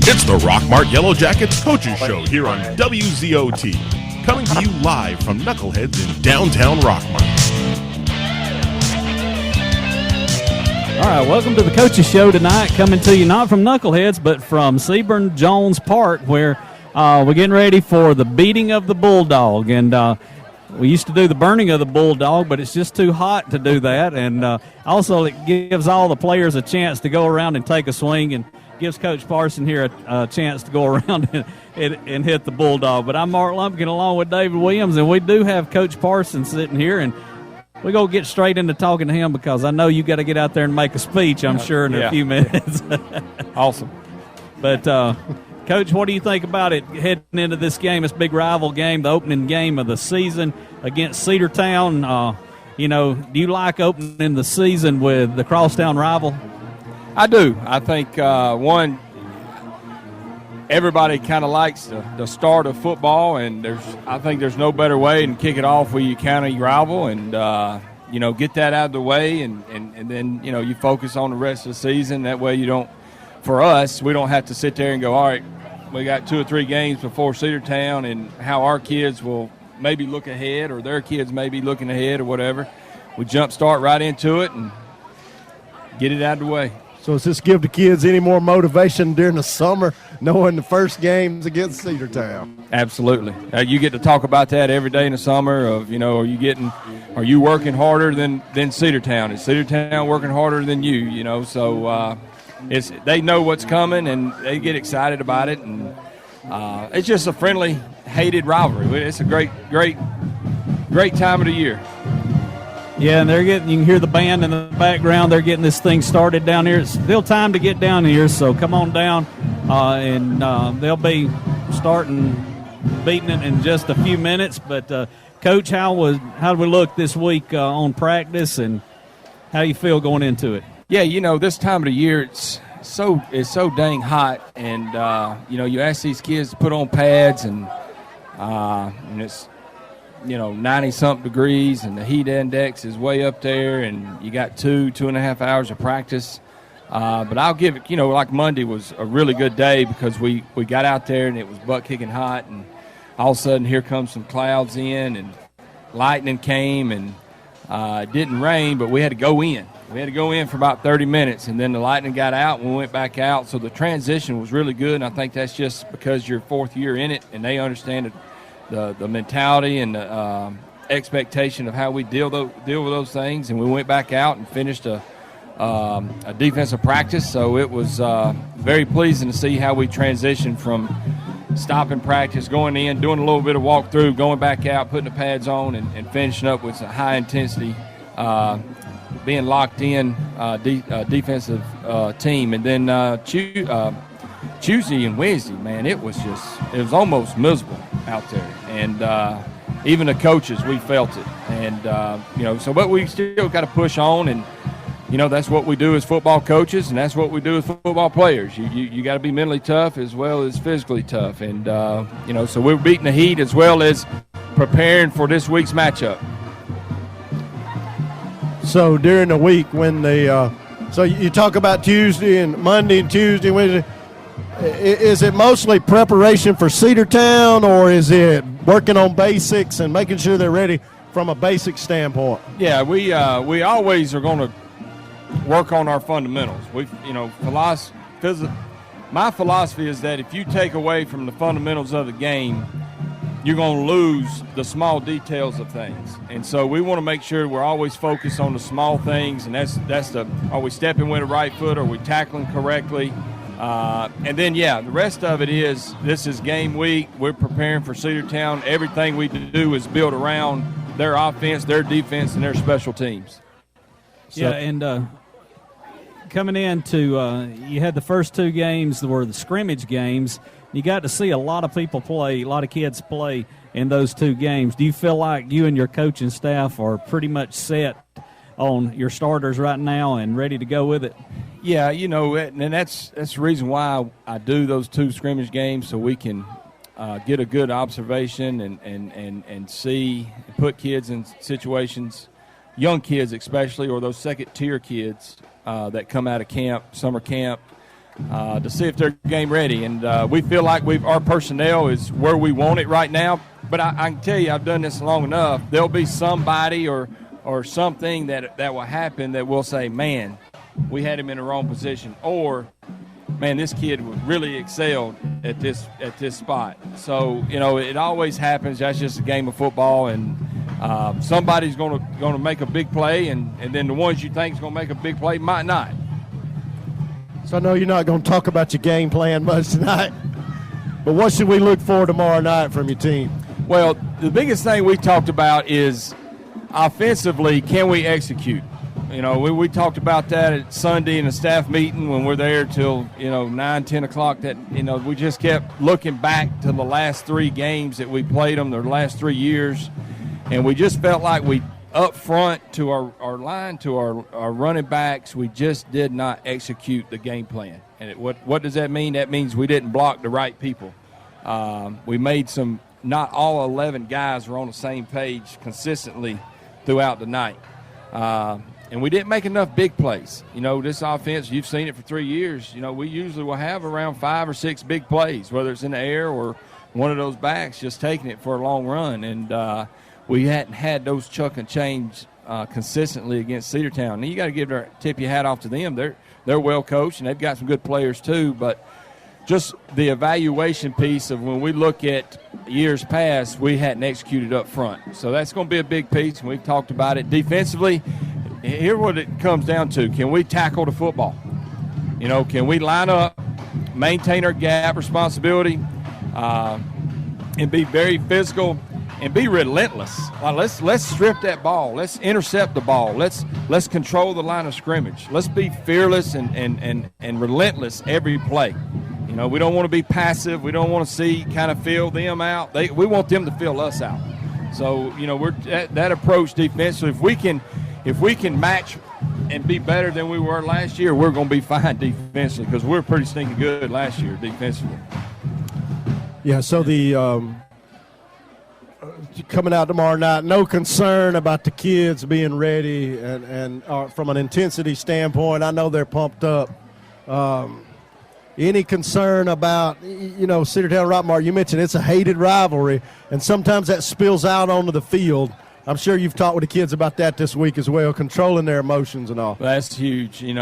It's the Rockmart Yellow Jackets Coaches Show here on WZOT, coming to you live from Knuckleheads in downtown Rockmart. All right, welcome to the Coaches Show tonight, coming to you not from Knuckleheads, but from Seaburn Jones Park, where we're getting ready for the beating of the Bulldog. And we used to do the burning of the Bulldog, but it's just too hot to do that. And also it gives all the players a chance to go around and take a swing, and gives Coach Parson here a chance to go around and hit the Bulldog. But I'm Mark Lumpkin along with David Williams, and we do have Coach Parson sitting here, and we're going to get straight into talking to him because I know you got to get out there and make a speech, I'm sure, in a few minutes. Awesome. But, Coach, what do you think about it heading into this game, this big rival game, the opening game of the season against Cedartown? Do you like opening the season with the crosstown rival? I do. I think, everybody kind of likes the start of football, and I think there's no better way than kick it off with your county rival and, get that out of the way, and then, you focus on the rest of the season. That way we don't have to sit there and go, all right, we got 2 or 3 games before Cedartown, and how our kids will maybe look ahead or their kids may be looking ahead or whatever. We start right into it and get it out of the way. So does this give the kids any more motivation during the summer, knowing the first game's against Cedartown? Absolutely. You get to talk about that every day in the summer of, are you working harder than Cedartown? Is Cedartown working harder than you? So they know what's coming, and they get excited about it, and it's just a friendly, hated rivalry. It's a great time of the year. Yeah, and you can hear the band in the background. They're getting this thing started down here. It's still time to get down here, so come on down, and they'll be starting beating it in just a few minutes. But, Coach, how do we look this week on practice, and how do you feel going into it? Yeah, this time of the year it's so dang hot, and you ask these kids to put on pads, and it's 90-something degrees, and the heat index is way up there, and you got 2.5 hours of practice. But I'll give it, like Monday was a really good day because we got out there and it was butt-kicking hot, and all of a sudden here comes some clouds in, and lightning came, and it didn't rain, but we had to go in. We had to go in for about 30 minutes, and then the lightning got out, and we went back out. So the transition was really good, and I think that's just because you're 4th year in it, and they understand the mentality and the expectation of how we deal with those things. And we went back out and finished a defensive practice. So it was very pleasing to see how we transitioned from stopping practice, going in, doing a little bit of walkthrough, going back out, putting the pads on, and finishing up with a high intensity, being locked in defensive team. And then Tuesday and Wednesday, man, it was almost miserable out there. And even the coaches, we felt it. And, but we still got to push on. And, that's what we do as football coaches, and that's what we do as football players. You got to be mentally tough as well as physically tough. And, so we're beating the heat as well as preparing for this week's matchup. So during the week when so you talk about Tuesday and Monday and Tuesday, Wednesday, is it mostly preparation for Cedartown, or is it working on basics and making sure they're ready from a basic standpoint? Yeah, we always are going to work on our fundamentals. My philosophy is that if you take away from the fundamentals of the game, you're going to lose the small details of things. And so we want to make sure we're always focused on the small things, and that's are we stepping with the right foot? Are we tackling correctly? And then, the rest of it is this is game week. We're preparing for Cedartown. Everything we do is built around their offense, their defense, and their special teams. So. Yeah, and coming into you had the first 2 games were the scrimmage games. You got to see a lot of people play, a lot of kids play in those 2 games. Do you feel like you and your coaching staff are pretty much set on your starters right now and ready to go with it? Yeah, and that's the reason why I do those 2 scrimmage games, so we can get a good observation and see, put kids in situations, young kids especially, or those second-tier kids that come out of camp, summer camp, to see if they're game ready. And we feel like our personnel is where we want it right now. But I can tell you, I've done this long enough. There'll be somebody or something that will happen that will say, man, we had him in the wrong position, or man, this kid really excelled at this spot. So, it always happens. That's just a game of football, and somebody's going to make a big play, and then the ones you think is going to make a big play might not. So I know you're not going to talk about your game plan much tonight, but what should we look for tomorrow night from your team? Well, the biggest thing we talked about is offensively, can we execute? We talked about that at Sunday in the staff meeting when we're there till 9, 10 o'clock. That we just kept looking back to the last 3 games that we played them, the last 3 years, and we just felt like we up front to our line, to our running backs, we just did not execute the game plan. And what does that mean? That means we didn't block the right people. We made some. Not all 11 guys were on the same page consistently throughout the night. And we didn't make enough big plays. This offense, you've seen it for 3 years. We usually will have around 5 or 6 big plays, whether it's in the air or one of those backs just taking it for a long run. And we hadn't had those chuck and change consistently against Cedartown. And you got to tip your hat off to them. They're well coached, and they've got some good players too. But just the evaluation piece of when we look at years past, we hadn't executed up front. So that's going to be a big piece, and we've talked about it. Defensively, here's what it comes down to. Can we tackle the football? Can we line up, maintain our gap responsibility, and be very physical and be relentless? Let's strip that ball. Let's intercept the ball. Let's control the line of scrimmage. Let's be fearless and relentless every play. We don't want to be passive. We don't want to feel them out. We want them to feel us out. So, we're that approach defensively. If we can match and be better than we were last year, we're going to be fine defensively because we're pretty stinking good last year defensively. Yeah, so the coming out tomorrow night, no concern about the kids being ready and from an intensity standpoint, I know they're pumped up. Any concern about, Cedartown Rockmart? You mentioned it's a hated rivalry, and sometimes that spills out onto the field. I'm sure you've talked with the kids about that this week as well, controlling their emotions and all. That's huge. They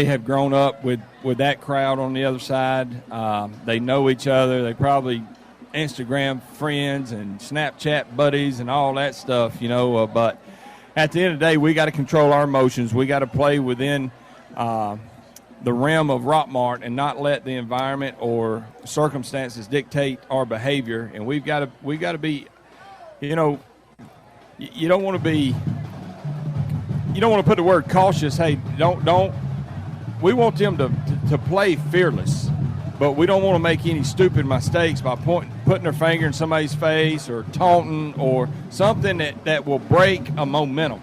have grown up with that crowd on the other side. They know each other. They probably Instagram friends and Snapchat buddies and all that stuff, but at the end of the day, we got to control our emotions. We got to play within the realm of Rockmart and not let the environment or circumstances dictate our behavior. And we got to be, you don't want to put the word cautious. Hey, don't. We want them to play fearless, but we don't want to make any stupid mistakes by putting their finger in somebody's face or taunting or something that will break a momentum.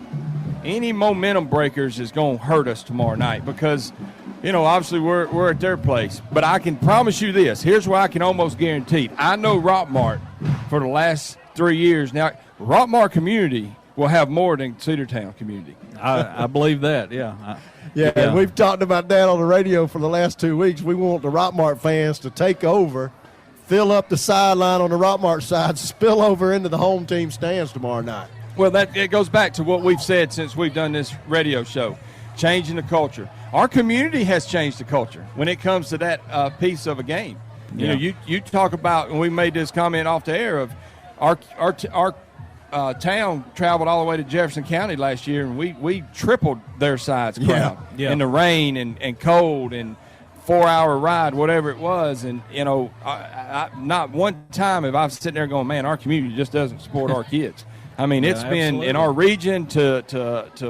Any momentum breakers is going to hurt us tomorrow night because, obviously we're at their place. But I can promise you this. Here's where I can almost guarantee it. I know Rockmart for the last 3 years. Now, Rockmart community will have more than Cedartown community. I believe that, yeah. Yeah, and we've talked about that on the radio for the last 2 weeks. We want the Rockmart fans to take over, fill up the sideline on the Rockmart side, spill over into the home team stands tomorrow night. Well, it goes back to what we've said since we've done this radio show, changing the culture. Our community has changed the culture when it comes to that piece of a game. Yeah. You talk about, and we made this comment off the air, of our town traveled all the way to Jefferson County last year, and we tripled their size crowd in the rain and cold and 4-hour ride, whatever it was. And, I not one time have I sitting there going, man, our community just doesn't support our kids. I mean, it's been absolutely. In our region to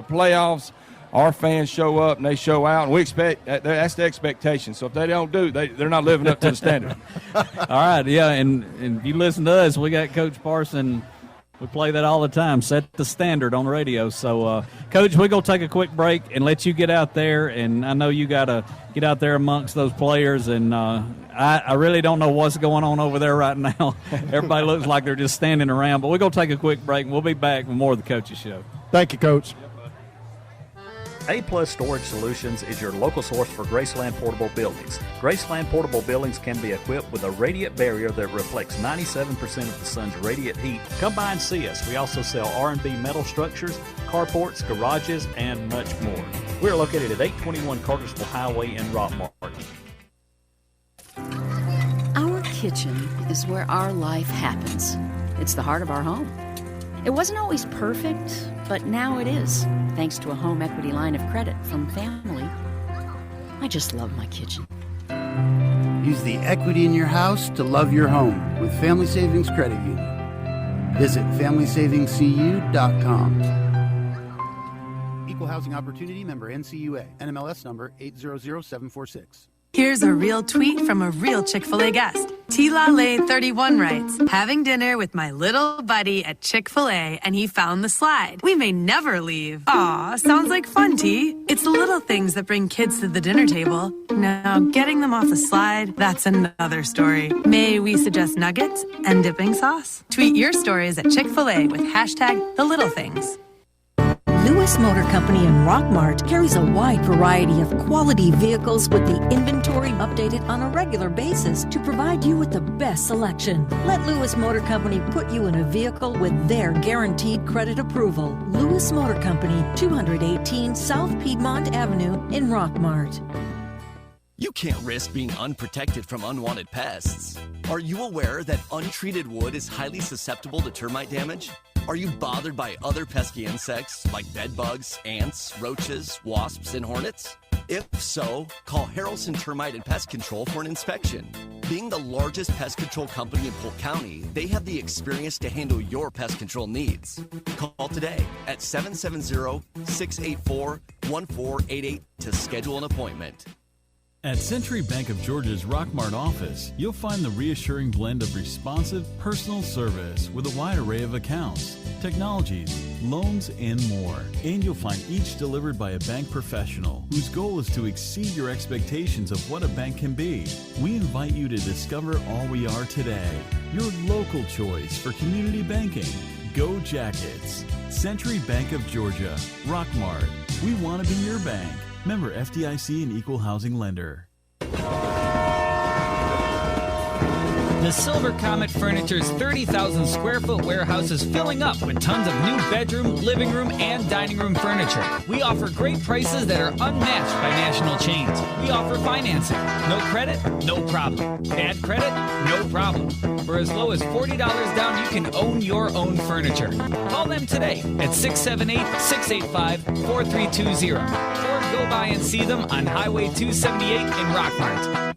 playoffs. Our fans show up and they show out, and we expect that's the expectation. So if they don't do, they're not living up to the standard. All right, yeah, and if you listen to us, we got Coach Parson. We play that all the time, set the standard on the radio. So, Coach, we're going to take a quick break and let you get out there. And I know you got to get out there amongst those players. And I really don't know what's going on over there right now. Everybody looks like they're just standing around. But we're going to take a quick break, and we'll be back with more of the Coaches Show. Thank you, Coach. A-Plus Storage Solutions is your local source for Graceland Portable Buildings. Graceland Portable Buildings can be equipped with a radiant barrier that reflects 97% of the sun's radiant heat. Come by and see us. We also sell R&B metal structures, carports, garages, and much more. We're located at 821 Cartersville Highway in Rockmart. Our kitchen is where our life happens. It's the heart of our home. It wasn't always perfect, but now it is, thanks to a home equity line of credit from family. I just love my kitchen. Use the equity in your house to love your home with Family Savings Credit Union. Visit FamilySavingsCU.com. Equal Housing Opportunity member NCUA. NMLS number 800746. Here's a real tweet from a real Chick-fil-A guest. T-La-Lay31 writes, having dinner with my little buddy at Chick-fil-A and he found the slide. We may never leave. Aw, sounds like fun, T. It's the little things that bring kids to the dinner table. Now, getting them off the slide, that's another story. May we suggest nuggets and dipping sauce? Tweet your stories at Chick-fil-A with hashtag the little things. Lewis Motor Company in Rockmart carries a wide variety of quality vehicles with the inventory updated on a regular basis to provide you with the best selection. Let Lewis Motor Company put you in a vehicle with their guaranteed credit approval. Lewis Motor Company, 218 South Piedmont Avenue in Rockmart. You can't risk being unprotected from unwanted pests. Are you aware that untreated wood is highly susceptible to termite damage? Are you bothered by other pesky insects like bed bugs, ants, roaches, wasps, and hornets? If so, call Harrelson Termite and Pest Control for an inspection. Being the largest pest control company in Polk County, they have the experience to handle your pest control needs. Call today at 770-684-1488 to schedule an appointment. At Century Bank of Georgia's Rockmart office, you'll find the reassuring blend of responsive, personal service with a wide array of accounts, technologies, loans, and more. And you'll find each delivered by a bank professional whose goal is to exceed your expectations of what a bank can be. We invite you to discover all we are today. Your local choice for community banking. Go Jackets. Century Bank of Georgia, Rockmart. We want to be your bank. Member FDIC and Equal Housing Lender. The Silver Comet Furniture's 30,000 square foot warehouse is filling up with tons of new bedroom, living room, and dining room furniture. We offer great prices that are unmatched by national chains. We offer financing. No credit? No problem. Bad credit? No problem. For as low as $40 down, you can own your own furniture. Call them today at 678-685-4320 or go by and see them on Highway 278 in Rockmart.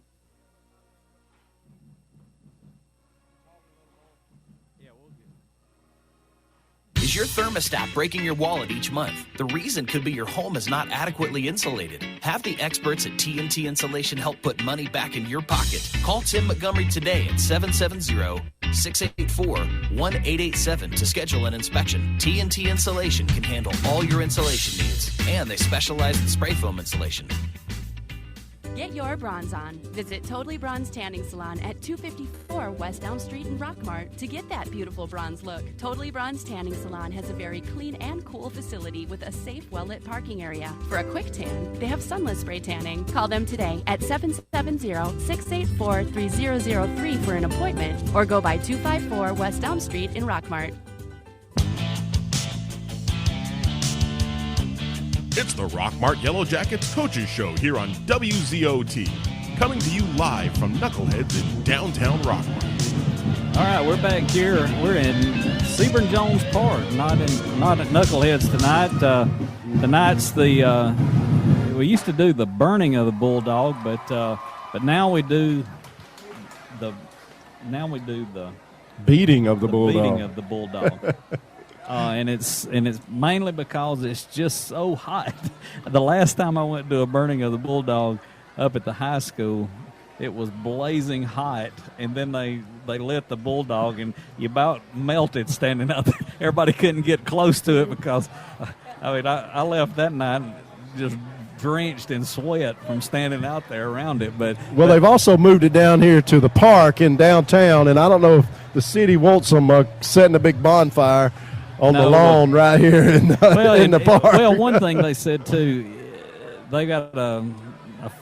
Is your thermostat breaking your wallet each month? The reason could be your home is not adequately insulated. Have the experts at TNT Insulation help put money back in your pocket. Call Tim Montgomery today at 770-684-1887 to schedule an inspection. TNT Insulation can handle all your insulation needs, and they specialize in spray foam insulation. Get your bronze on. Visit Totally Bronze Tanning Salon at 254 West Elm Street in Rockmart to get that beautiful bronze look. Totally Bronze Tanning Salon has a very clean and cool facility with a safe, well-lit parking area. For a quick tan, they have sunless spray tanning. Call them today at 770-684-3003 for an appointment or go by 254 West Elm Street in Rockmart. It's the Rockmart Yellow Jackets Coaches Show here on WZOT. Coming to you live from Knuckleheads in downtown Rockmart. All right, we're back here. We're in Sebring Jones Park, not at Knuckleheads tonight. Tonight's we used to do the burning of the Bulldog, but now we do the beating of the Bulldog. Beating of the Bulldog. And it's mainly because it's just so hot. The last time I went to a burning of the Bulldog up at the high school, it was blazing hot, and then they lit the Bulldog, and you about melted standing out there. Everybody couldn't get close to it because, I left that night just drenched in sweat from standing out there around it. But they've also moved it down here to the park in downtown, and I don't know if the city wants them setting a big bonfire on the lawn right here in the park. Well, one thing they said too, they got a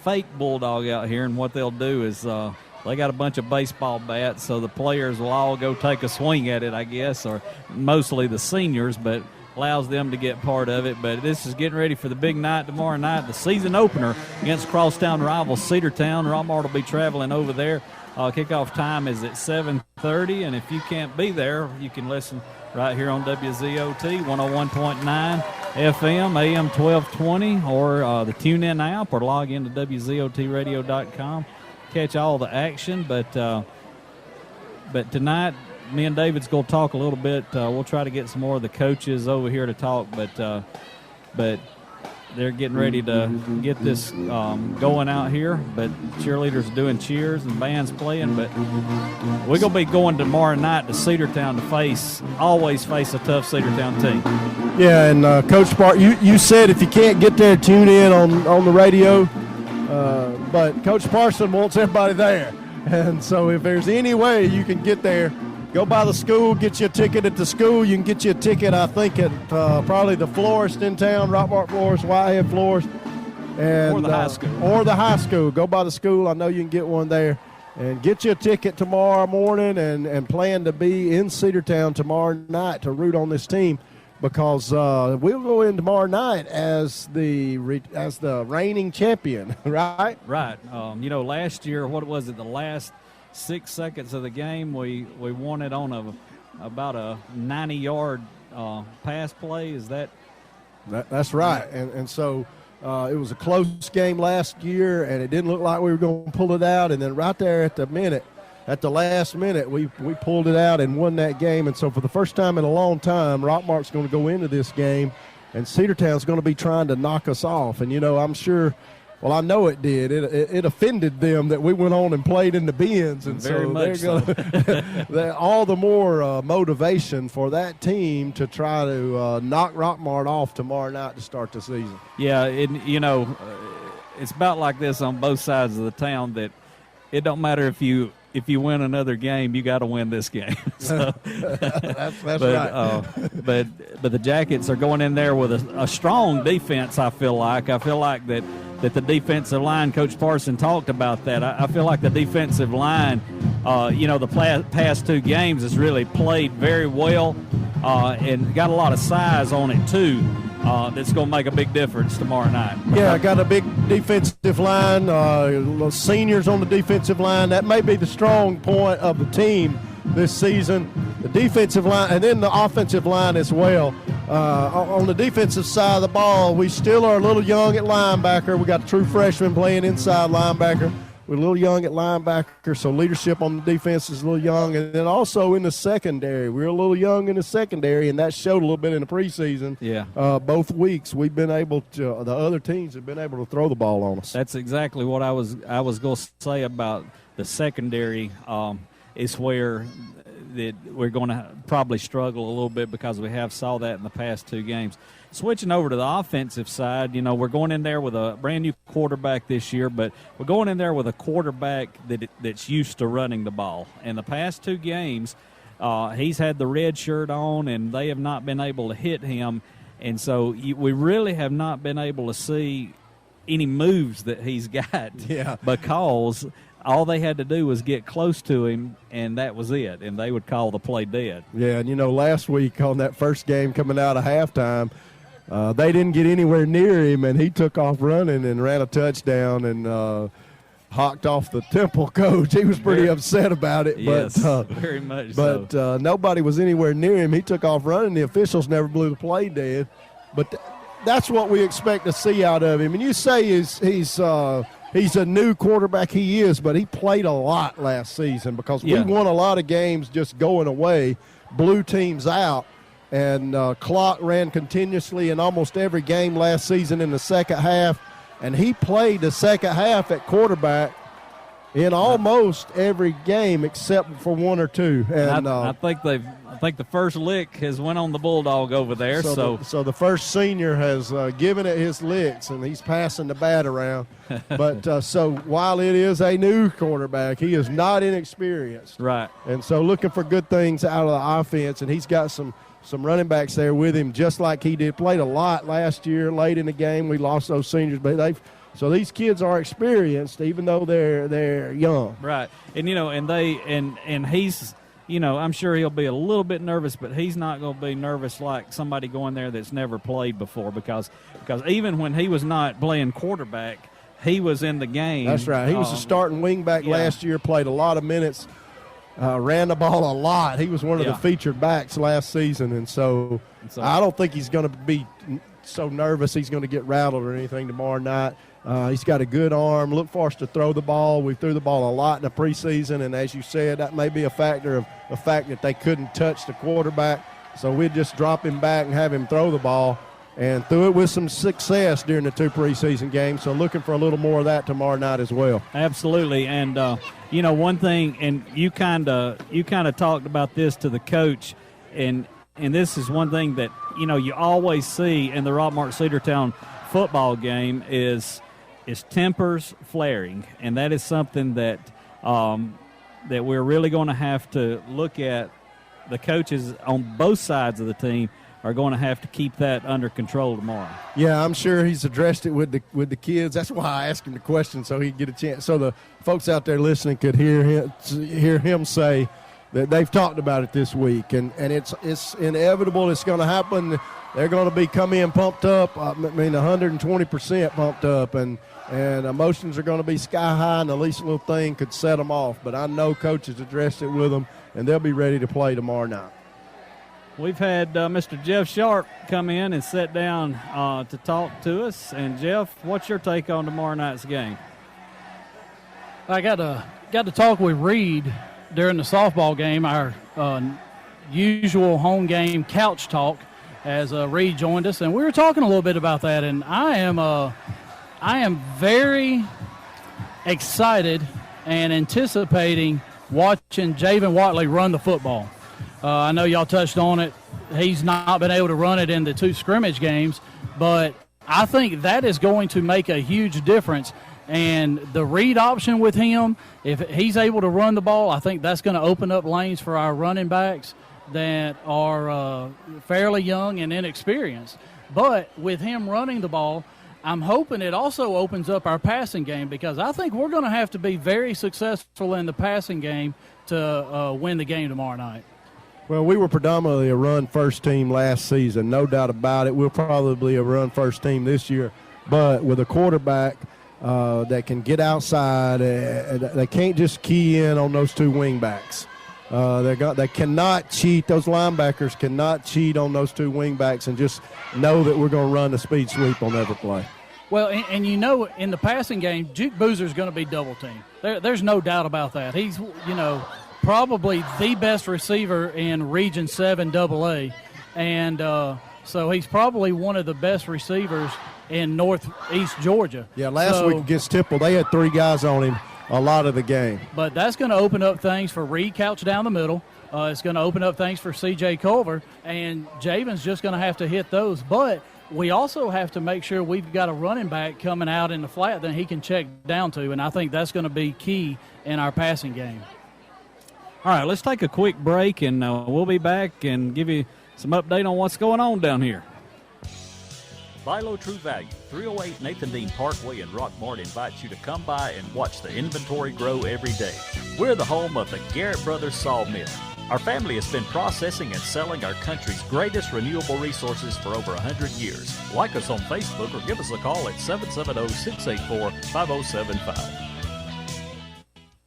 fake Bulldog out here, and what they'll do is they got a bunch of baseball bats, so the players will all go take a swing at it, I guess, or mostly the seniors, but allows them to get part of it. But this is getting ready for the big night tomorrow night, the season opener against crosstown rivals Cedartown. Rockmart will be traveling over there. Kickoff time is at 7:30, and if you can't be there, you can listen right here on WZOT 101.9 FM, AM 1220, or the TuneIn app, or log into WZOTradio.com. Catch all the action. But tonight, me and David's going to talk a little bit. We'll try to get some more of the coaches over here to talk, but they're getting ready to get this going out here. But cheerleaders are doing cheers and bands playing. But we're going to be going tomorrow night to Cedartown to always face a tough Cedartown team. Yeah, and Coach Park, you said if you can't get there, tune in on the radio. But Coach Parson wants everybody there. And so if there's any way you can get there, go by the school, get you a ticket at the school. You can get you a ticket, I think, at probably the florist in town, Rockmart Florist, Whitehead Florist. And, or the high school. Or the high school. Go by the school. I know you can get one there. And get you a ticket tomorrow morning and plan to be in Cedartown tomorrow night to root on this team, because we'll go in tomorrow night as the reigning champion, right? Right. Last year, what was it, the last 6 seconds of the game, we won it on about a 90-yard pass play. Is that's right. And so it was a close game last year, and it didn't look like we were going to pull it out. And then right there at the last minute, we pulled it out and won that game. And so for the first time in a long time, Rockmart's going to go into this game, and Cedartown's going to be trying to knock us off. And, I'm sure – well, I know it did. It offended them that we went on and played in the bins, and very so much they're all the more motivation for that team to try to knock Rockmart off tomorrow night to start the season. Yeah, it's about like this on both sides of the town, that it don't matter if you win another game, you got to win this game. So, that's right. But the Jackets are going in there with a strong defense. I feel like that the defensive line, Coach Parson talked about that. I feel like the defensive line, the past two games has really played very well and got a lot of size on it too. That's going to make a big difference tomorrow night. Yeah, got a big defensive line, seniors on the defensive line. That may be the strong point of the team this season, the defensive line, and then the offensive line as well. On the defensive side of the ball, we still are a little young at linebacker. We got a true freshman playing inside linebacker. We're a little young at linebacker, so leadership on the defense is a little young. And then also in the secondary, we're a little young in the secondary, and that showed a little bit in the preseason. Yeah. Both weeks we've been able to, the other teams have been able to throw the ball on us. That's exactly what I was going to say about the secondary. Is where that we're going to probably struggle a little bit, because we have saw that in the past two games. Switching over to the offensive side, we're going in there with a brand-new quarterback this year, but we're going in there with a quarterback that's used to running the ball. In the past two games, he's had the red shirt on, and they have not been able to hit him. And so we really have not been able to see any moves that he's got. Yeah. Because all they had to do was get close to him, and that was it, and they would call the play dead. Yeah, and last week on that first game coming out of halftime, they didn't get anywhere near him, and he took off running and ran a touchdown and hawked off the Temple coach. He was pretty upset about it. Yes, but, very much but so. Nobody was anywhere near him. He took off running. The officials never blew the play dead. But that's what we expect to see out of him. And you say he's a new quarterback. He is, but he played a lot last season, because we won a lot of games just going away, blew teams out, and clock ran continuously in almost every game last season in the second half. And he played the second half at quarterback in almost every game except for one or two. And I think the first lick has went on the Bulldog over there. So the first senior has given it his licks, and he's passing the bat around. But so while it is a new quarterback, he is not inexperienced. Right. And so looking for good things out of the offense, and he's got some some running backs there with him, just like he did. Played a lot last year, late in the game. We lost those seniors, but so these kids are experienced, even though they're young. Right, and and he's, I'm sure he'll be a little bit nervous, but he's not going to be nervous like somebody going there that's never played before, because even when he was not playing quarterback, he was in the game. That's right. He was a starting wingback last year, played a lot of minutes, ran the ball a lot. He was one of the featured backs last season, and so I don't think he's going to be so nervous he's going to get rattled or anything tomorrow night. He's got a good arm. Look for us to throw the ball. We threw the ball a lot in the preseason, and as you said, that may be a factor of the fact that they couldn't touch the quarterback. So we'd just drop him back and have him throw the ball, and threw it with some success during the 2 preseason games. So looking for a little more of that tomorrow night as well. Absolutely, and one thing, and you kind of talked about this to the coach, and this is one thing that you always see in the Rockmart Cedartown football game is tempers flaring, and that is something that that we're really going to have to look at. The coaches on both sides of the team are going to have to keep that under control tomorrow. Yeah, I'm sure he's addressed it with the kids. That's why I asked him the question, so he'd get a chance, so the folks out there listening could hear him say that they've talked about it this week, and it's inevitable. It's going to happen. They're going to be come in pumped up. 120% pumped up, and emotions are going to be sky high, and the least little thing could set them off. But I know coaches addressed it with them, and they'll be ready to play tomorrow night. We've had Mr. Jeff Sharp come in and sit down to talk to us. And Jeff, what's your take on tomorrow night's game? I got to talk with Reed during the softball game, our usual home game couch talk, as Reed joined us, and we were talking a little bit about that. And I am very excited and anticipating watching Javen Watley run the football. I know y'all touched on it. He's not been able to run it in the 2 scrimmage games, but I think that is going to make a huge difference. And the read option with him, if he's able to run the ball, I think that's going to open up lanes for our running backs that are fairly young and inexperienced. But with him running the ball, I'm hoping it also opens up our passing game, because I think we're going to have to be very successful in the passing game to win the game tomorrow night. Well, we were predominantly a run-first team last season, no doubt about it. We'll probably be a run-first team this year. But with a quarterback that can get outside, they can't just key in on those 2 wingbacks. They cannot cheat. Those linebackers cannot cheat on those 2 wingbacks and just know that we're going to run the speed sweep on every play. Well, and in the passing game, Juke Boozer's going to be double-teamed. There's no doubt about that. He's, probably the best receiver in Region 7 AA, and so he's probably one of the best receivers in Northeast Georgia. Yeah, last week against Tipple, they had 3 guys on him a lot of the game. But that's going to open up things for Reed Couch down the middle. It's going to open up things for C.J. Culver, and Javen's just going to have to hit those. But we also have to make sure we've got a running back coming out in the flat that he can check down to, and I think that's going to be key in our passing game. All right, let's take a quick break, and we'll be back and give you some update on what's going on down here. Buy Low True Value, 308 Nathan Dean Parkway in Rockmart invites you to come by and watch the inventory grow every day. We're the home of the Garrett Brothers Sawmill. Our family has been processing and selling our country's greatest renewable resources for over 100 years. Like us on Facebook or give us a call at 770-684-5075.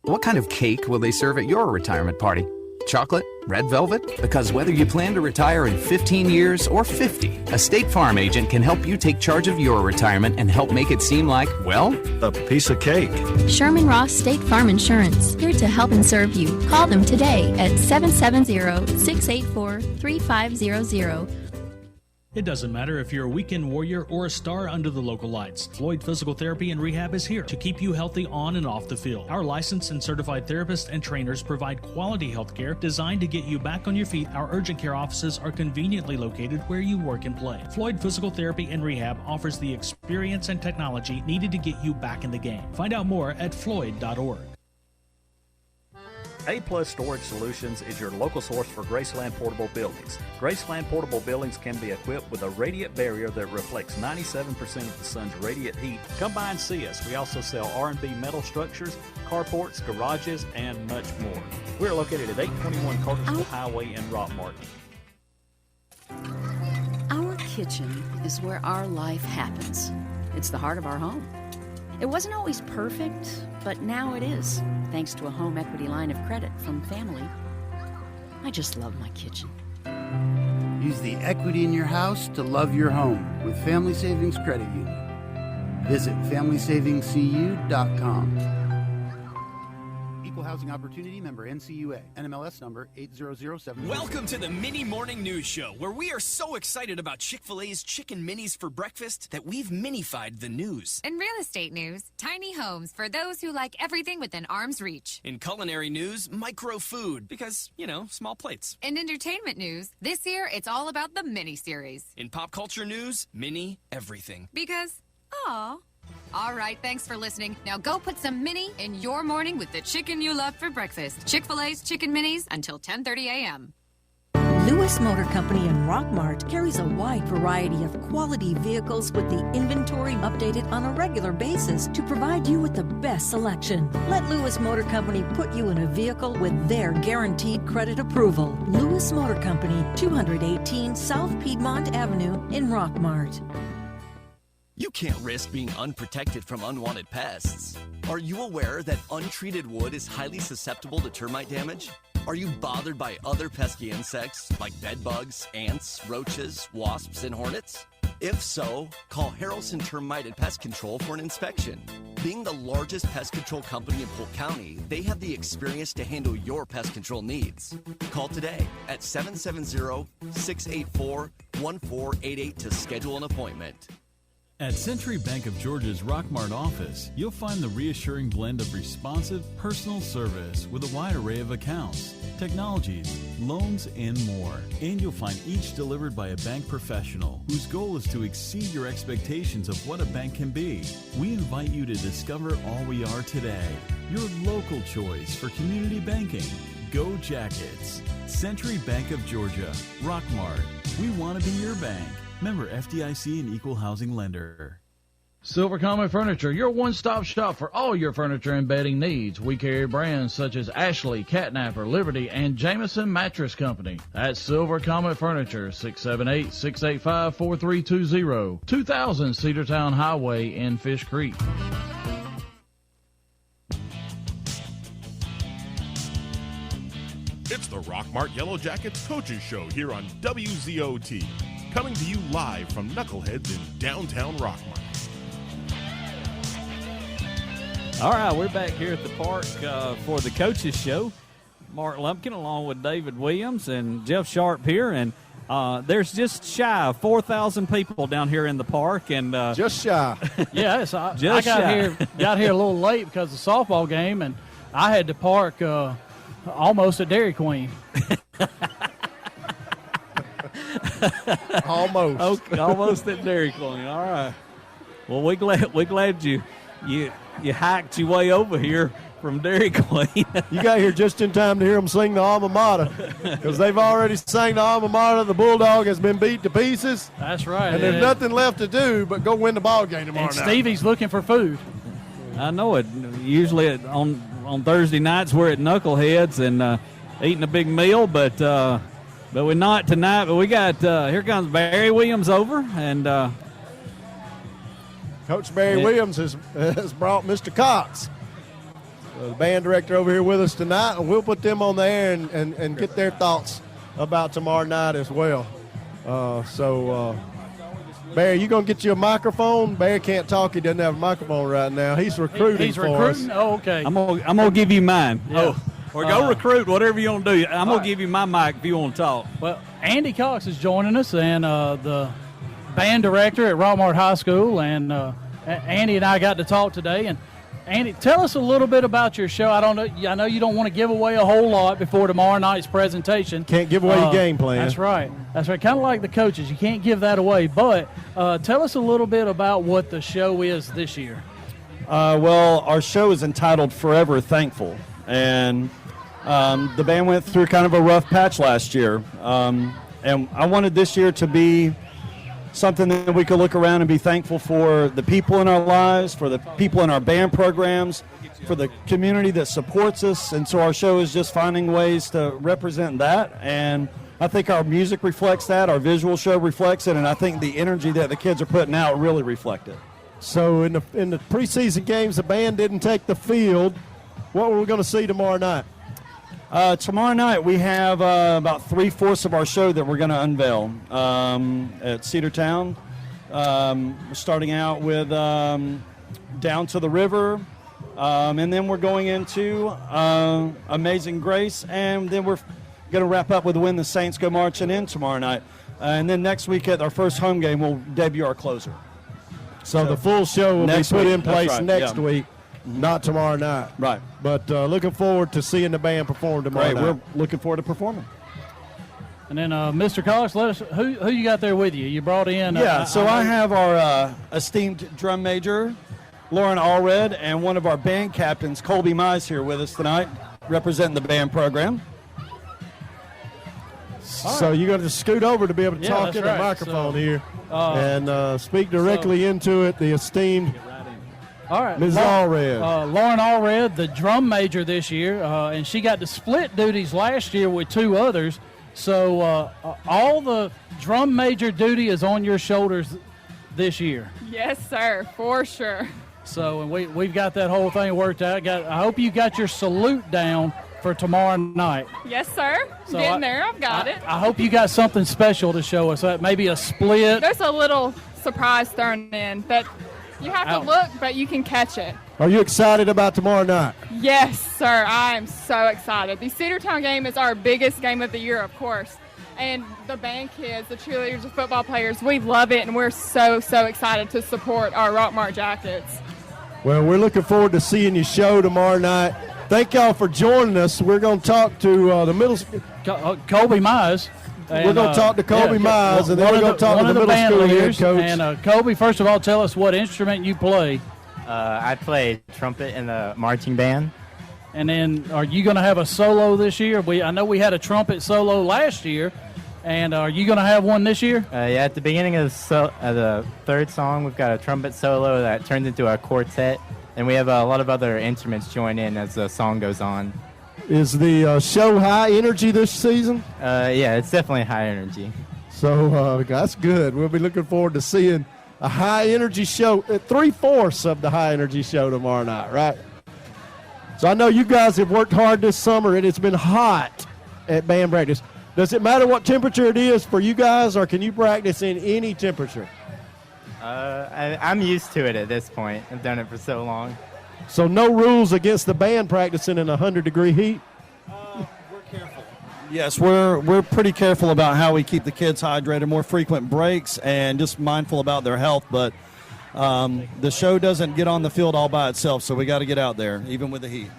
What kind of cake will they serve at your retirement party? Chocolate? Red velvet? Because whether you plan to retire in 15 years or 50, a State Farm agent can help you take charge of your retirement and help make it seem like, well, a piece of cake. Sherman Ross State Farm Insurance, here to help and serve you. Call them today at 770-684-3500. It doesn't matter if you're a weekend warrior or a star under the local lights. Floyd Physical Therapy and Rehab is here to keep you healthy on and off the field. Our licensed and certified therapists and trainers provide quality health care designed to get you back on your feet. Our urgent care offices are conveniently located where you work and play. Floyd Physical Therapy and Rehab offers the experience and technology needed to get you back in the game. Find out more at floyd.org. A-Plus Storage Solutions is your local source for Graceland Portable Buildings. Graceland Portable Buildings can be equipped with a radiant barrier that reflects 97% of the sun's radiant heat. Come by and see us. We also sell R&B metal structures, carports, garages, and much more. We're located at 821 Cartersville Highway in Rockmart. Our kitchen is where our life happens. It's the heart of our home. It wasn't always perfect, but now it is, thanks to a home equity line of credit from family. I just love my kitchen. Use the equity in your house to love your home with Family Savings Credit Union. Visit FamilySavingsCU.com. Equal Housing Opportunity member NCUA. NMLS number 8007. Welcome to the Mini Morning News Show, where we are so excited about Chick-fil-A's Chicken Minis for breakfast that we've minified the news. In real estate news, tiny homes for those who like everything within arm's reach. In culinary news, micro food, because, small plates. In entertainment news, this year it's all about the mini-series. In pop culture news, mini everything. Because, aw. All right, thanks for listening. Now go put some mini in your morning with the chicken you love for breakfast. Chick-fil-A's Chicken Minis until 10:30 a.m. Lewis Motor Company in Rockmart carries a wide variety of quality vehicles with the inventory updated on a regular basis to provide you with the best selection. Let Lewis Motor Company put you in a vehicle with their guaranteed credit approval. Lewis Motor Company, 218 South Piedmont Avenue in Rockmart. You can't risk being unprotected from unwanted pests. Are you aware that untreated wood is highly susceptible to termite damage? Are you bothered by other pesky insects like bed bugs, ants, roaches, wasps, and hornets? If so, call Harrelson Termite and Pest Control for an inspection. Being the largest pest control company in Polk County, they have the experience to handle your pest control needs. Call today at 770-684-1488 to schedule an appointment. At Century Bank of Georgia's Rockmart office, you'll find the reassuring blend of responsive, personal service with a wide array of accounts, technologies, loans, and more. And you'll find each delivered by a bank professional whose goal is to exceed your expectations of what a bank can be. We invite you to discover all we are today. Your local choice for community banking. Go Jackets. Century Bank of Georgia, Rockmart. We want to be your bank. Member FDIC and Equal Housing Lender. Silver Comet Furniture, your one-stop shop for all your furniture and bedding needs. We carry brands such as Ashley, Catnapper, Liberty, and Jameson Mattress Company. That's Silver Comet Furniture, 678-685-4320, 2000 Cedartown Highway in Fish Creek. It's the Rockmart Yellow Jackets Coaches Show here on WZOT. Coming to you live from Knuckleheads in downtown Rockmart. All right, we're back here at the park for the Coaches Show. Mark Lumpkin along with David Williams and Jeff Sharp here. And there's just shy of 4,000 people down here in the park. And just shy. Yes, I got here a little late because of the softball game, and I had to park almost at Dairy Queen. Almost. Okay, almost at Dairy Queen. All right. Well, we glad you hiked your way over here from Dairy Queen. You got here just in time to hear them sing the alma mater, because they've already sang the alma mater. The Bulldog has been beat to pieces. That's right. And there's nothing left to do but go win the ball game tomorrow and night. Stevie's looking for food. I know it. Usually on Thursday nights we're at Knuckleheads and eating a big meal, but we're not tonight. But we got here comes Barry Williams over, and Coach Barry Williams has brought Mr. Cox, the band director, over here with us tonight, and we'll put them on the air and get their thoughts about tomorrow night as well. Barry, you gonna get you a microphone? Barry can't talk; he doesn't have a microphone right now. He's recruiting. He's recruiting. Us. Oh, okay. I'm gonna give you mine. Yeah. Or go recruit, whatever you want to do. I'm going to give you my mic if you want to talk. Well, Andy Cox is joining us, and the band director at Rockmart High School. And Andy and I got to talk today. And, Andy, tell us a little bit about your show. I know you don't want to give away a whole lot before tomorrow night's presentation. Can't give away your game plan. That's right. That's right. Kind of like the coaches. You can't give that away. But tell us a little bit about what the show is this year. Well, our show is entitled Forever Thankful. And The band went through kind of a rough patch last year, and I wanted this year to be something that we could look around and be thankful for the people in our lives, for the people in our band programs, for the community that supports us. And so our show is just finding ways to represent that. And I think our music reflects that, our visual show reflects it, and I think the energy that the kids are putting out really reflect it. So in the preseason games, the band didn't take the field. What were we going to see tomorrow night? Tomorrow night we have about 3/4 of our show that we're going to unveil at Cedartown. We're starting out with Down to the River, and then we're going into Amazing Grace, and then we're going to wrap up with When the Saints Go Marching In tomorrow night. And then next week at our first home game, we'll debut our closer. So the full show will be put in place next week. Not tomorrow night. Right. But looking forward to seeing the band perform tomorrow night. We're looking forward to performing. And then, Mr. Cox, let us who you got there with you? You brought in. I have our esteemed drum major, Lauren Allred, and one of our band captains, Colby Mize, here with us tonight, representing the band program. So you're going to scoot over to be able to talk in the microphone here and speak directly into it, the esteemed all right, Ms. Allred. Lauren Allred, the drum major this year, and she got to split duties last year with 2 others. So all the drum major duty is on your shoulders this year. Yes, sir, for sure. So and we've got that whole thing worked out. I hope you got your salute down for tomorrow night. Yes, sir. So Getting there, I've got it. I hope you got something special to show us. Maybe a split. There's a little surprise thrown in that you have to look, but you can catch it. Are you excited about tomorrow night? Yes, sir. I am so excited. The Cedartown game is our biggest game of the year, of course. And the band kids, the cheerleaders, the football players, we love it, and we're so, so excited to support our Rockmart Jackets. Well, we're looking forward to seeing your show tomorrow night. Thank y'all for joining us. We're going to talk to the middle school. Colby Mize. We're going to talk to Colby Mize, and then we're going to talk to the middle school head coach. And Colby, first of all, tell us what instrument you play. I play trumpet in the marching band. And then are you going to have a solo this year? I know we had a trumpet solo last year. And are you going to have one this year? At the beginning of the third song, we've got a trumpet solo that turns into a quartet. And we have a lot of other instruments join in as the song goes on. Is the show high energy this season? Yeah, it's definitely high energy. So that's good. We'll be looking forward to seeing a high energy show, 3/4 of the high energy show tomorrow night, right? So I know you guys have worked hard this summer, and it's been hot at band practice. Does it matter what temperature it is for you guys, or can you practice in any temperature? I'm used to it at this point. I've done it for so long. So no rules against the band practicing in 100-degree heat? Yes, we're pretty careful about how we keep the kids hydrated, more frequent breaks, and just mindful about their health. But the show doesn't get on the field all by itself, so we got to get out there, even with the heat.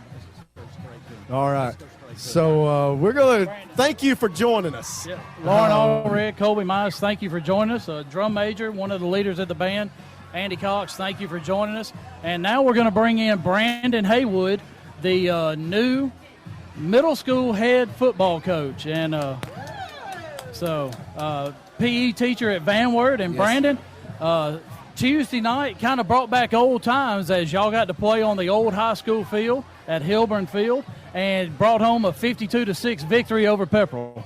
All right. So we're going to thank you for joining us. Yeah. Lauren Allred, Colby Mize, thank you for joining us. Drum major, one of the leaders of the band. Andy Cox, thank you for joining us. And now we're going to bring in Brandon Haywood, the new middle school head football coach. And PE teacher at Van Wert. And Brandon, Tuesday night kind of brought back old times as y'all got to play on the old high school field at Hilburn Field and brought home a 52-6 victory over Pepperell.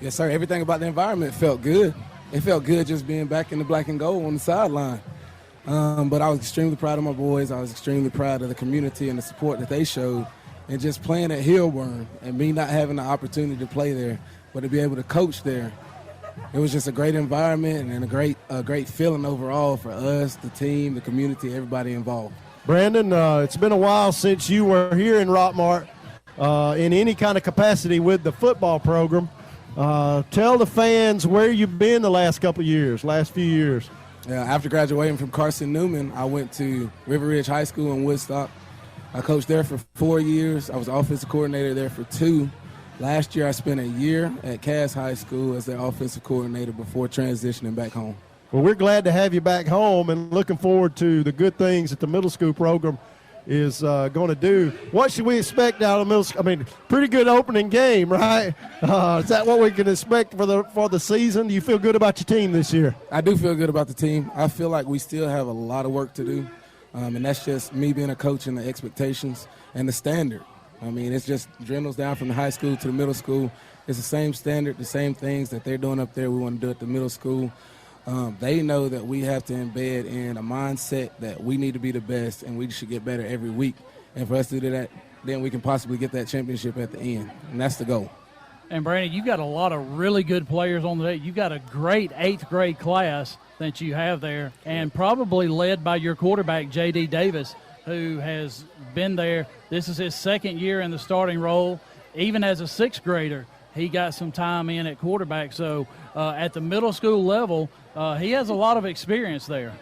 Yes, sir. Everything about the environment felt good. It felt good just being back in the black and gold on the sideline. But I was extremely proud of my boys. I was extremely proud of the community and the support that they showed. And just playing at Hilburn and me not having the opportunity to play there, but to be able to coach there, it was just a great environment and a great feeling overall for us, the team, the community, everybody involved. Brandon, it's been a while since you were here in Rockmart in any kind of capacity with the football program. Tell the fans where you've been the last few years. Yeah, after graduating from Carson Newman, I went to River Ridge High School in Woodstock. I coached there for 4 years. I was offensive coordinator there for 2. Last year, I spent a year at Cass High School as their offensive coordinator before transitioning back home. Well, we're glad to have you back home and looking forward to the good things that the middle school program is going to do. What should we expect out of middle school? I mean, pretty good opening game, right? Is that what we can expect for the season? Do you feel good about your team this year? I do feel good about the team. I feel like we still have a lot of work to do, and that's just me being a coach and the expectations and the standard. I mean, it's just dwindles down from the high school to the middle school. It's the same standard, the same things that they're doing up there we want to do at the middle school. They know that we have to embed in a mindset that we need to be the best and we should get better every week. And for us to do that, then we can possibly get that championship at the end. And that's the goal. And, Brandon, you've got a lot of really good players on the day. You've got a great 8th grade class that you have there, and probably led by your quarterback, J.D. Davis, who has been there. This is his 2nd year in the starting role. Even as a 6th grader, he got some time in at quarterback. So at the middle school level, he has a lot of experience there.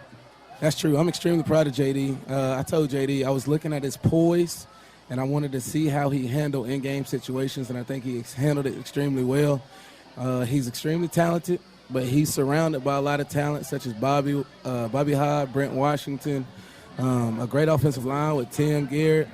That's true. I'm extremely proud of J.D. I told J.D. I was looking at his poise, and I wanted to see how he handled in-game situations, and I think he handled it extremely well. He's extremely talented, but he's surrounded by a lot of talent, such as Bobby Hyde, Brent Washington, a great offensive line with Tim Garrett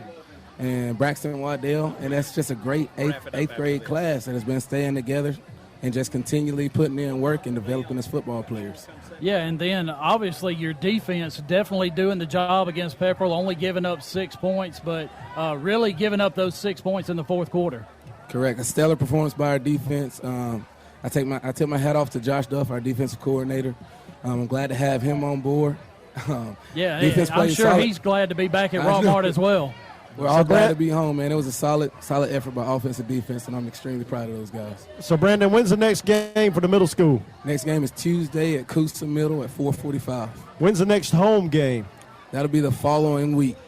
and Braxton Waddell, and that's just a great eighth grade class that has been staying together and just continually putting in work and developing as football players. Yeah, and then obviously your defense definitely doing the job against Pepperell, only giving up 6 points, but really giving up those 6 points in the fourth quarter. Correct. A stellar performance by our defense. I tip my hat off to Josh Duff, our defensive coordinator. I'm glad to have him on board. Yeah, I'm sure solid. He's glad to be back at Rockmart as well. We're all glad to be home, man. It was a solid effort by offense and defense, and I'm extremely proud of those guys. So, Brandon, when's the next game for the middle school? Next game is Tuesday at Coosa Middle at 4:45. When's the next home game? That'll be the following week.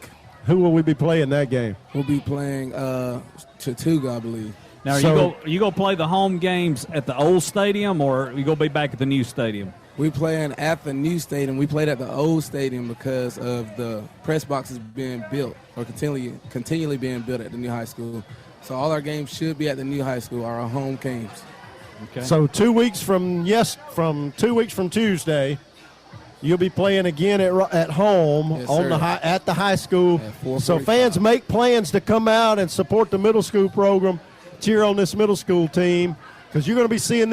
Who will we be playing that game? We'll be playing Chattooga, I believe. Now, are you going to play the home games at the old stadium, or are you going to be back at the new stadium? We're playing at the new stadium. We played at the old stadium because of the press boxes being built or continually being built at the new high school. So all our games should be at the new high school, our home games. Okay. So 2 weeks from 2 weeks from Tuesday, you'll be playing again at home at the high school. So fans, make plans to come out and support the middle school program, cheer on this middle school team, because you're going to be seeing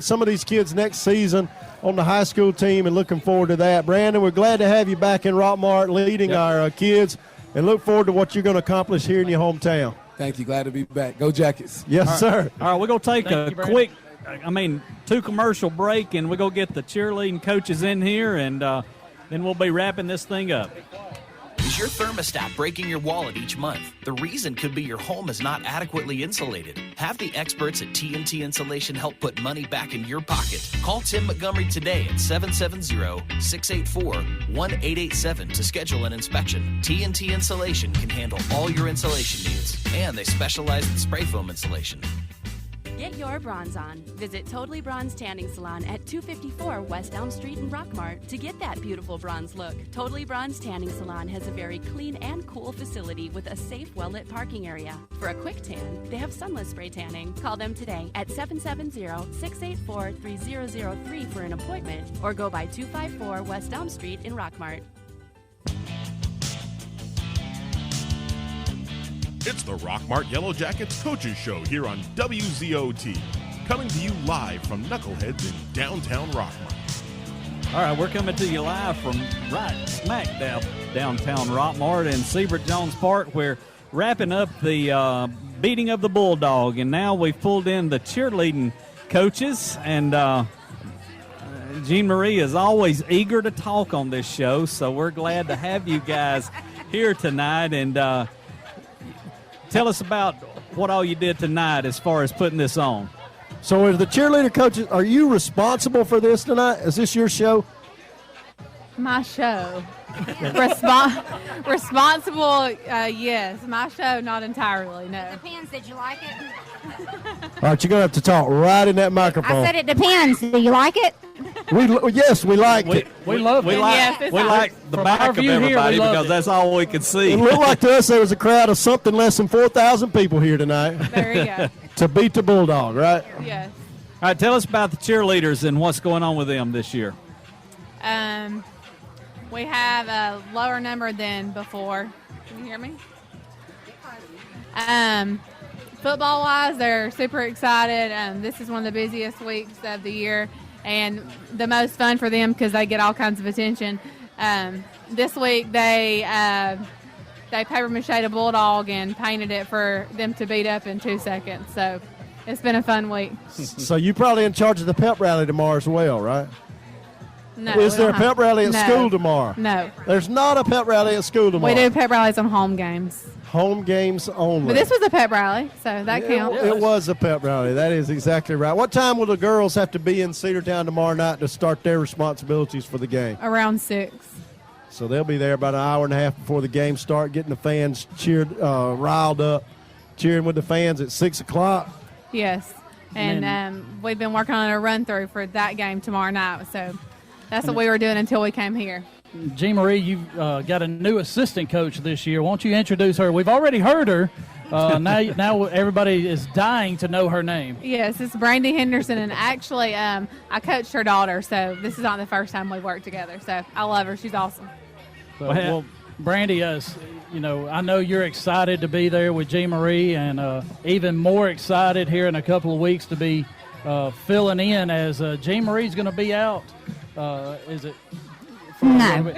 some of these kids next season on the high school team, and looking forward to that. Brandon, we're glad to have you back in Rockmart leading our kids, and look forward to what you're going to accomplish here in your hometown. Thank you. Glad to be back. Go Jackets. Yes, sir. All right, we're going to take a quick, 2-commercial break, and we're going to get the cheerleading coaches in here, and then we'll be wrapping this thing up. Is your thermostat breaking your wallet each month? The reason could be your home is not adequately insulated. Have the experts at TNT Insulation help put money back in your pocket. Call Tim Montgomery today at 770-684-1887 to schedule an inspection. TNT Insulation can handle all your insulation needs, and they specialize in spray foam insulation. Get your bronze on. Visit Totally Bronze Tanning Salon at 254 West Elm Street in Rockmart to get that beautiful bronze look. Totally Bronze Tanning Salon has a very clean and cool facility with a safe, well-lit parking area. For a quick tan, they have sunless spray tanning. Call them today at 770-684-3003 for an appointment, or go by 254 West Elm Street in Rockmart. It's the Rockmart Yellow Jackets Coaches Show here on WZOT, coming to you live from Knuckleheads in downtown Rockmart. All right, we're coming to you live from right smack downtown Rockmart and Siebert Jones Park. We're wrapping up the beating of the Bulldog, and now we've pulled in the cheerleading coaches, and Jean Marie is always eager to talk on this show, so we're glad to have you guys here tonight, and tell us about what all you did tonight as far as putting this on. So as the cheerleader coaches, are you responsible for this tonight? Is this your show? My show. Responsible, yes. My show, not entirely, no. It depends. Did you like it? All right, you're going to have to talk right in that microphone. I said it depends. Do you like it? Yes, we liked it. We love it. We like the back of everybody because that's all we could see. It looked like to us there was a crowd of something less than 4,000 people here tonight. There you go. To beat the Bulldog, right? Yes. All right, tell us about the cheerleaders and what's going on with them this year. We have a lower number than before. Can you hear me? Football-wise, they're super excited. This is one of the busiest weeks of the year and the most fun for them because they get all kinds of attention. This week, they paper-mache'd a Bulldog and painted it for them to beat up in 2 seconds. So it's been a fun week. So you probably in charge of the pep rally tomorrow as well, right? No. Is there a pep rally at school tomorrow? No. There's not a pep rally at school tomorrow. We do pep rallies on home games. Home games only. But this was a pep rally, so that counts. It was a pep rally. That is exactly right. What time will the girls have to be in Cedartown tomorrow night to start their responsibilities for the game? Around 6. So they'll be there about an hour and a half before the game start, getting the fans cheered, riled up, cheering with the fans at 6 o'clock. Yes. And we've been working on a run-through for that game tomorrow night. So that's what we were doing until we came here. Jean Marie, you've got a new assistant coach this year. Won't you introduce her? We've already heard her. Now everybody is dying to know her name. Yes, it's Brandy Henderson, and actually I coached her daughter, so this is not the first time we've worked together. So I love her. She's awesome. Well, Brandy, I know you're excited to be there with Jean Marie, and even more excited here in a couple of weeks to be filling in as Jean Marie's going to be out. Is it? No.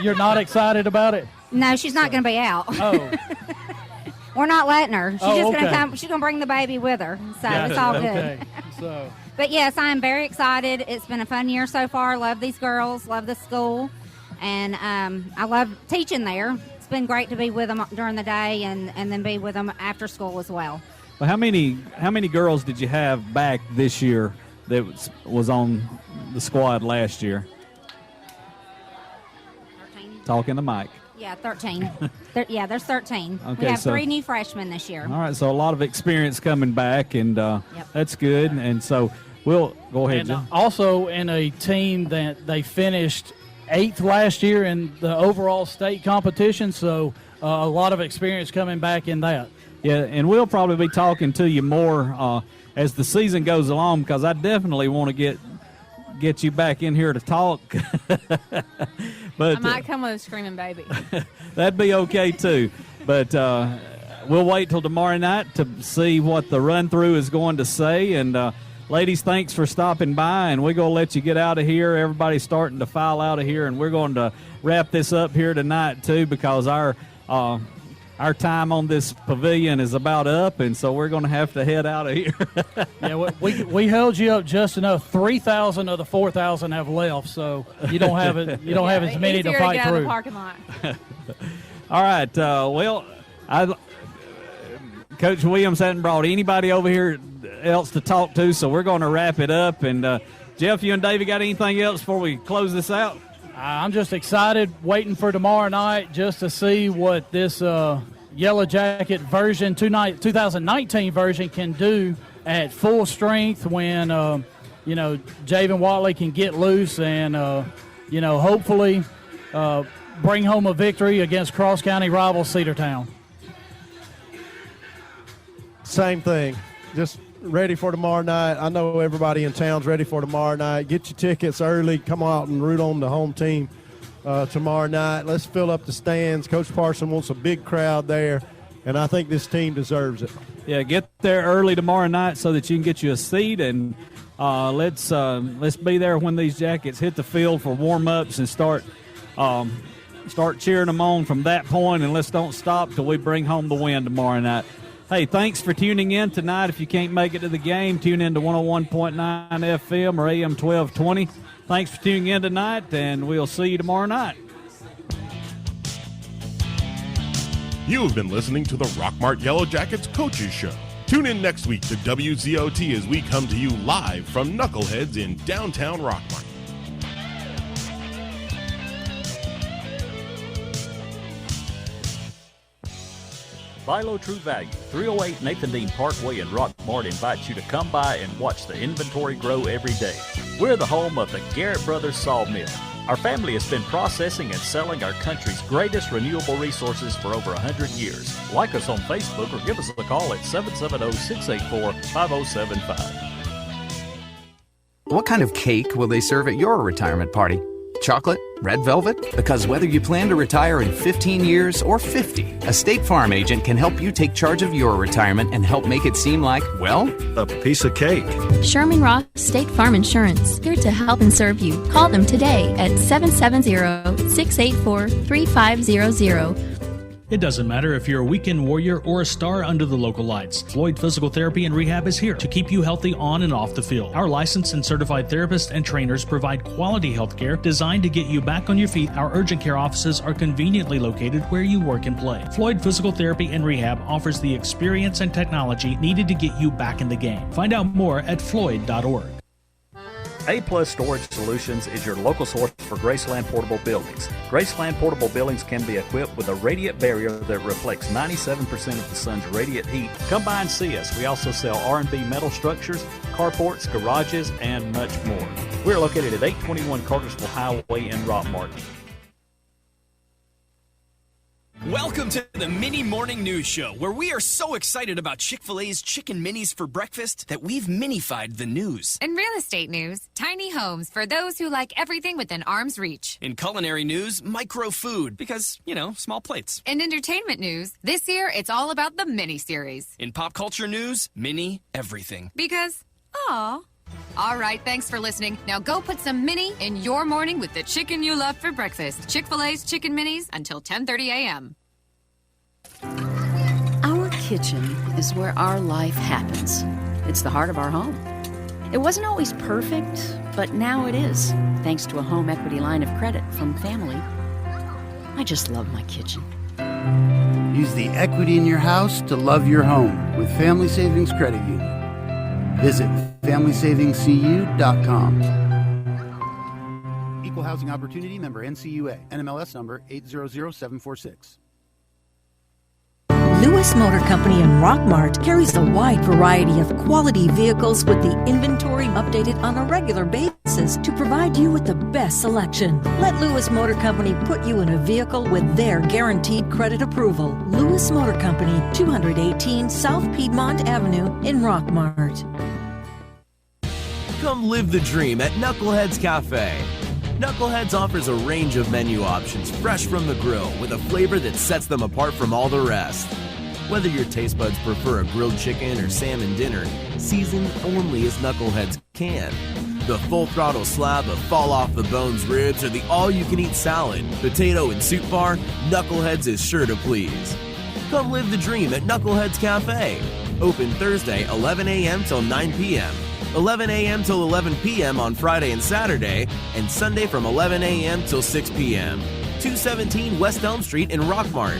You're not excited about it? No, she's not going to be out. Oh. We're not letting her. She's just going to okay. come. She's going to bring the baby with her, so it's all good. Okay. So. But yes, I am very excited. It's been a fun year so far. Love these girls. Love the school, and I love teaching there. It's been great to be with them during the day and then be with them after school as well. Well, how many girls did you have back this year that was on the squad last year? 13. Talk in the mic. Yeah, 13. There's 13. Okay, we have so 3 new freshmen this year. All right, so a lot of experience coming back, and that's good. And so we'll go ahead, And Jim. also in a team that they finished 8th last year in the overall state competition, so a lot of experience coming back in that. Yeah, and we'll probably be talking to you more as the season goes along, because I definitely want to get you back in here to talk. But I might come with a screaming baby. that'd be okay too. But we'll wait till tomorrow night to see what the run-through is going to say. And ladies, thanks for stopping by, and we're going to let you get out of here. Everybody's starting to file out of here, and we're going to wrap this up here tonight too, because our time on this pavilion is about up, and so we're going to have to head out of here. Yeah, we held you up just enough. 3,000 of the 4,000 have left, so you don't have it. You don't have as many to fight get out of through. the parking lot. All right. Coach Williams hadn't brought anybody over here else to talk to, so we're going to wrap it up. And Jeff, you and David got anything else before we close this out? I'm just excited, waiting for tomorrow night just to see what this Yellow Jacket version, 2019 version, can do at full strength when, Javen Watley can get loose and, hopefully bring home a victory against cross-county rival Cedartown. Same thing. Just ready for tomorrow night. I know everybody in town's ready for tomorrow night. Get your tickets early. Come out and root on the home team tomorrow night. Let's fill up the stands. Coach Parson wants a big crowd there, and I think this team deserves it. Yeah, get there early tomorrow night so that you can get you a seat, and let's be there when these Jackets hit the field for warm-ups and start cheering them on from that point, and let's don't stop till we bring home the win tomorrow night. Hey, thanks for tuning in tonight. If you can't make it to the game, tune in to 101.9 FM or AM 1220. Thanks for tuning in tonight, and we'll see you tomorrow night. You have been listening to the Rockmart Yellow Jackets Coaches Show. Tune in next week to WZOT as we come to you live from Knuckleheads in downtown Rockmart. Bilo True Value, 308 Nathan Dean Parkway in Rockmart invites you to come by and watch the inventory grow every day. We're the home of the Garrett Brothers Sawmill. Our family has been processing and selling our country's greatest renewable resources for over 100 years. Like us on Facebook or give us a call at 770-684-5075. What kind of cake will they serve at your retirement party? Chocolate? Red velvet? Because whether you plan to retire in 15 years or 50, a State Farm agent can help you take charge of your retirement and help make it seem like, well, a piece of cake. Sherman Ross State Farm Insurance, here to help and serve you. Call them today at 770-684-3500. It doesn't matter if you're a weekend warrior or a star under the local lights. Floyd Physical Therapy and Rehab is here to keep you healthy on and off the field. Our licensed and certified therapists and trainers provide quality health care designed to get you back on your feet. Our urgent care offices are conveniently located where you work and play. Floyd Physical Therapy and Rehab offers the experience and technology needed to get you back in the game. Find out more at floyd.org. A-Plus Storage Solutions is your local source for Graceland portable buildings. Graceland portable buildings can be equipped with a radiant barrier that reflects 97% of the sun's radiant heat. Come by and see us. We also sell R&B metal structures, carports, garages, and much more. We're located at 821 Cartersville Highway in Rockmart. Welcome to the Mini Morning News Show, where we are so excited about Chick-fil-A's Chicken Minis for breakfast that we've minified the news. In real estate news, tiny homes for those who like everything within arm's reach. In culinary news, micro food, because, small plates. In entertainment news, this year it's all about the mini series. In pop culture news, mini everything. Because, aw. All right, thanks for listening. Now go put some mini in your morning with the chicken you love for breakfast. Chick-fil-A's Chicken Minis until 10:30 a.m. Our kitchen is where our life happens. It's the heart of our home. It wasn't always perfect, but now it is, thanks to a home equity line of credit from family. I just love my kitchen. Use the equity in your house to love your home with Family Savings Credit Union. Visit FamilySavingsCU.com. Equal Housing Opportunity member NCUA. NMLS number 800746. Lewis Motor Company in Rockmart carries a wide variety of quality vehicles with the inventory updated on a regular basis to provide you with the best selection. Let Lewis Motor Company put you in a vehicle with their guaranteed credit approval. Lewis Motor Company, 218 South Piedmont Avenue in Rockmart. Come live the dream at Knucklehead's Cafe. Knucklehead's offers a range of menu options fresh from the grill with a flavor that sets them apart from all the rest. Whether your taste buds prefer a grilled chicken or salmon dinner, seasoned only as Knuckleheads can. The full throttle slab of fall off the bones ribs or the all-you-can-eat salad, potato and soup bar, Knuckleheads is sure to please. Come live the dream at Knucklehead's Cafe. Open Thursday 11 a.m. till 9 p.m. 11 a.m. till 11 p.m. on Friday and Saturday, and Sunday from 11 a.m. till 6 p.m. 217 West Elm Street in Rockmart.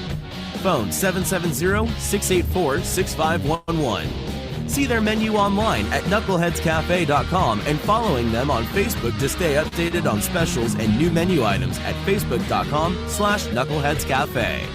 Phone 770-684-6511. See their menu online at knuckleheadscafe.com and following them on Facebook to stay updated on specials and new menu items at facebook.com/knuckleheadscafe.